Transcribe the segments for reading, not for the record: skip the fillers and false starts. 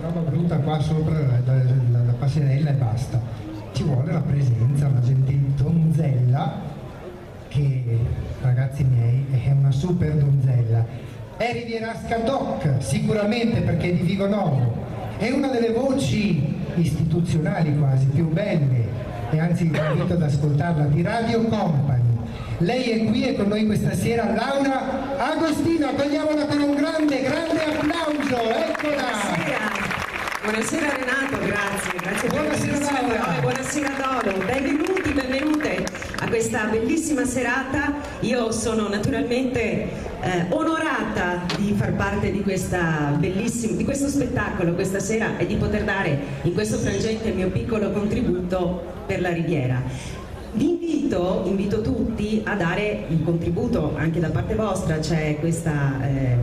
Roba brutta qua sopra la passerella e basta. Ci vuole la presenza, una gente donzella che, ragazzi miei, è una super donzella. È Rivierasca Doc, sicuramente perché è di Vigo Novo. È una delle voci istituzionali quasi più belle, e anzi vi invito ad ascoltarla, di Radio Company. Lei è qui e con noi questa sera Laura Agostino, accogliamola con un grande applauso, eccola! Buonasera Renato, grazie per Buonasera Laura. Buonasera Doro, benvenute a questa bellissima serata. Io sono naturalmente onorata di far parte di di questo spettacolo questa sera e di poter dare in questo frangente il mio piccolo contributo per la Riviera. Vi invito tutti a dare il contributo, anche da parte vostra c'è questa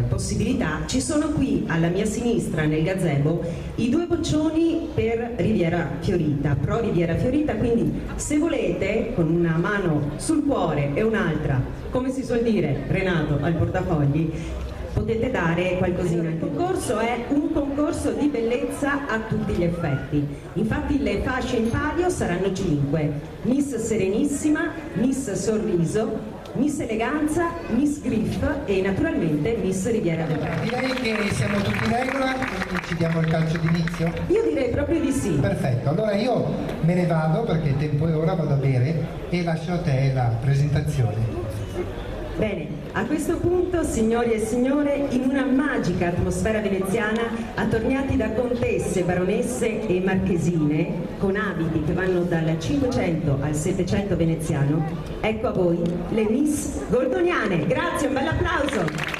possibilità. Ci sono qui alla mia sinistra nel gazebo i 2 boccioni per Riviera Fiorita, Pro Riviera Fiorita, quindi se volete con una mano sul cuore e un'altra, come si suol dire Renato, al portafogli, potete dare qualcosina. Il concorso è un concorso di bellezza a tutti gli effetti. Infatti le fasce in palio saranno 5: Miss Serenissima, Miss Sorriso, Miss Eleganza, Miss Griff e naturalmente Miss Riviera del Mare. Direi che siamo tutti in regola, quindi ci diamo il calcio d'inizio? Io direi proprio di sì. Perfetto, allora io me ne vado perché il tempo è ora, vado a bere e lascio a te la presentazione. Bene, a questo punto, signori e signore, in una magica atmosfera veneziana, attorniati da contesse, baronesse e marchesine, con abiti che vanno dal 500 al 700 veneziano, ecco a voi le Miss Goldoniane. Grazie, un bel applauso!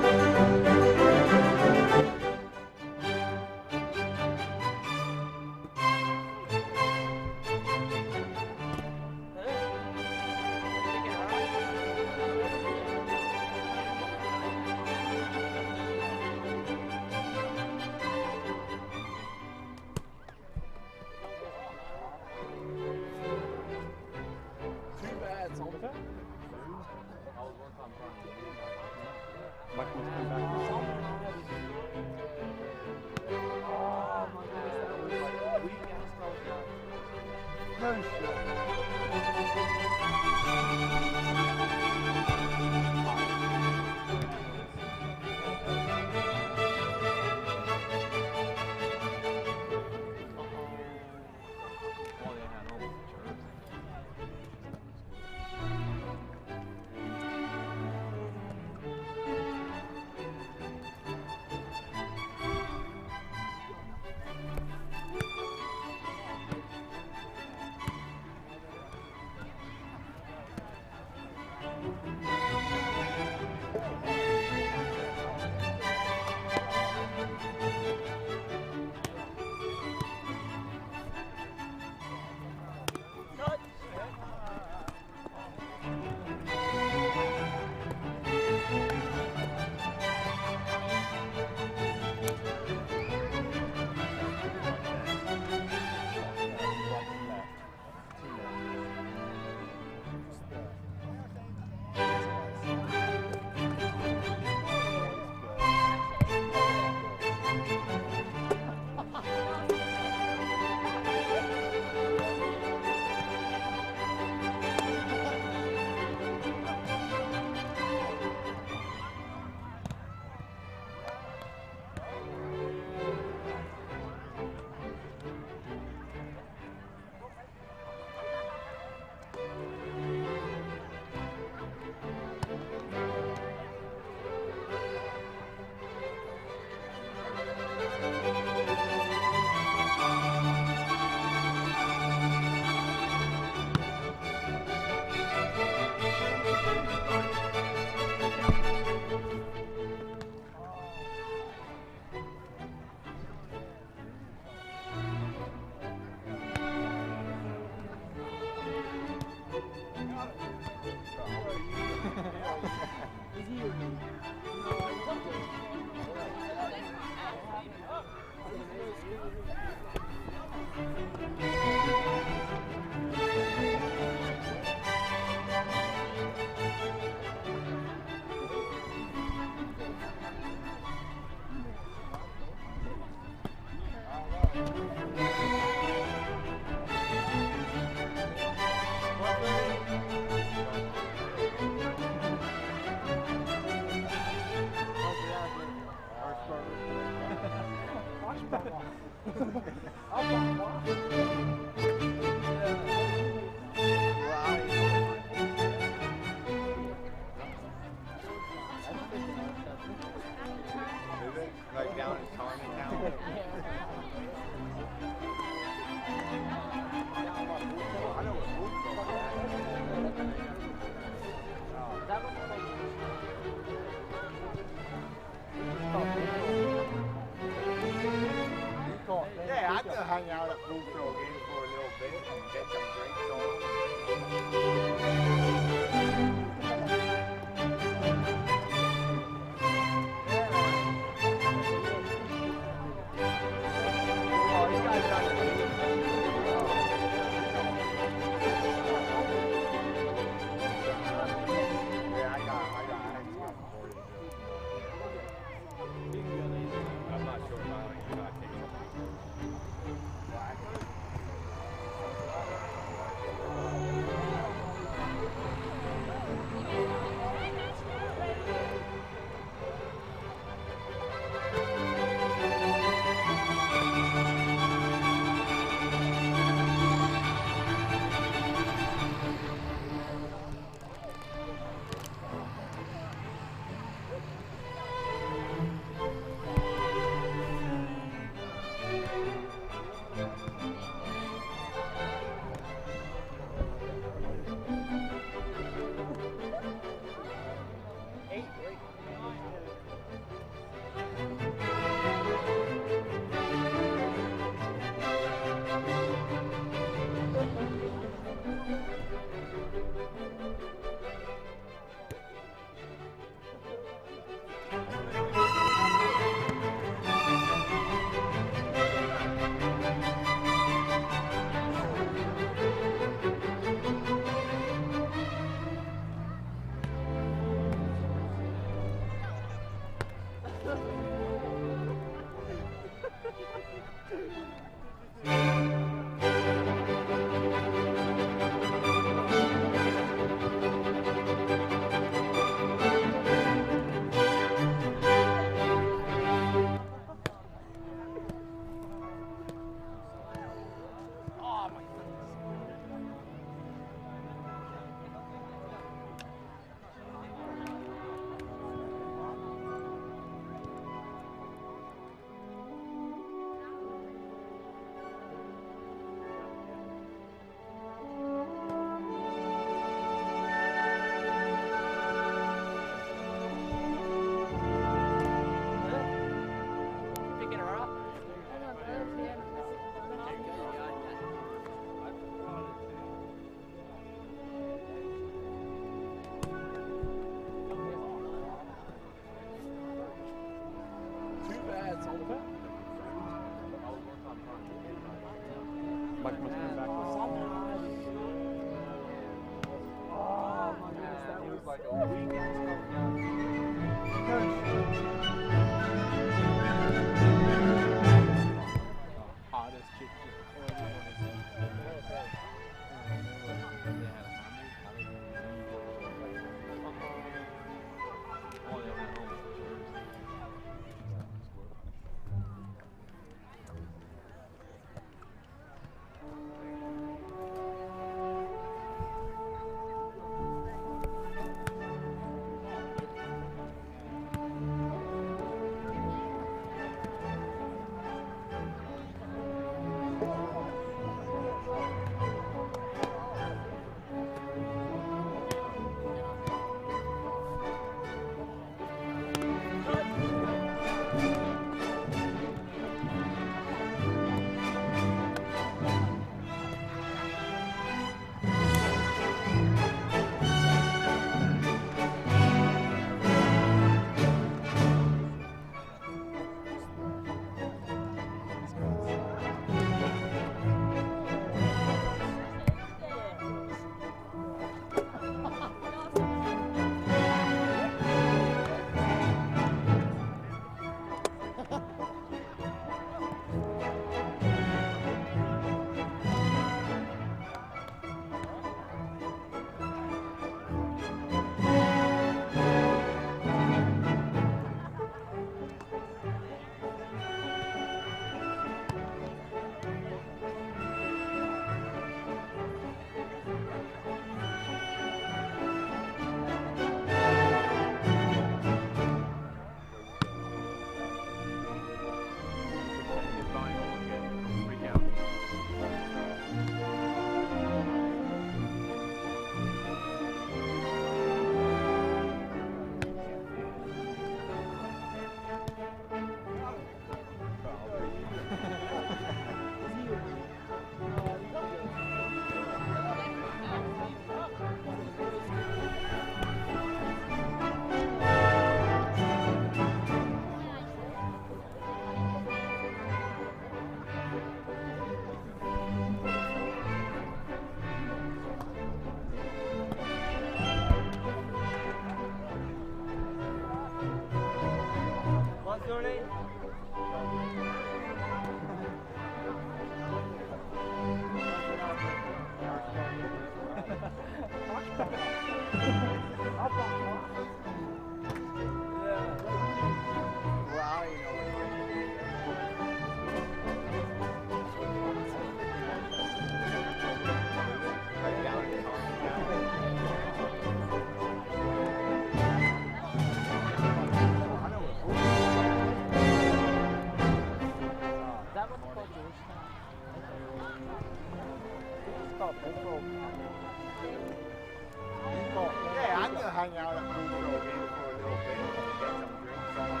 hang out at Food Rogan for a little bit and get some drinks on.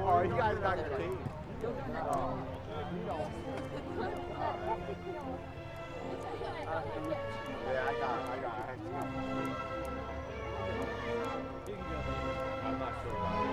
Oh, you guys got your team. Oh, you don't. Yeah, I got. I'm not sure about it.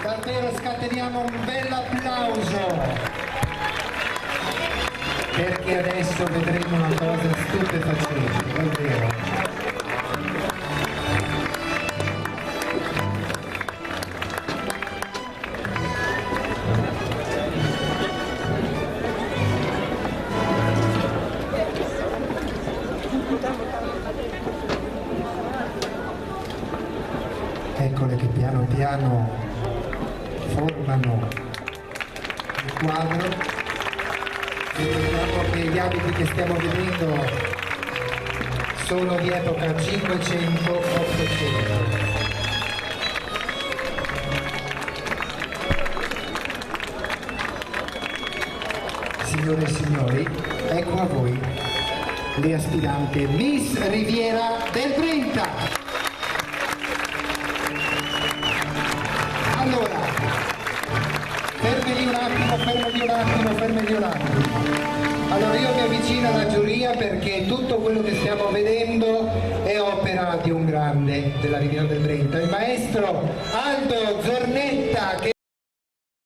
Davvero scateniamo un bel applauso, perché adesso vedremo una cosa stupefacente, davvero. Eccole che piano piano formano il quadro. Vediamo che gli abiti che stiamo vedendo sono di epoca 500-800. Signore e signori, ecco a voi le aspiranti Miss Riviera del 30. Allora, fermi lì un attimo. Allora io mi avvicino alla giuria perché tutto quello che stiamo vedendo è opera di un grande della Riviera del Brenta, il maestro Aldo Zornetta, che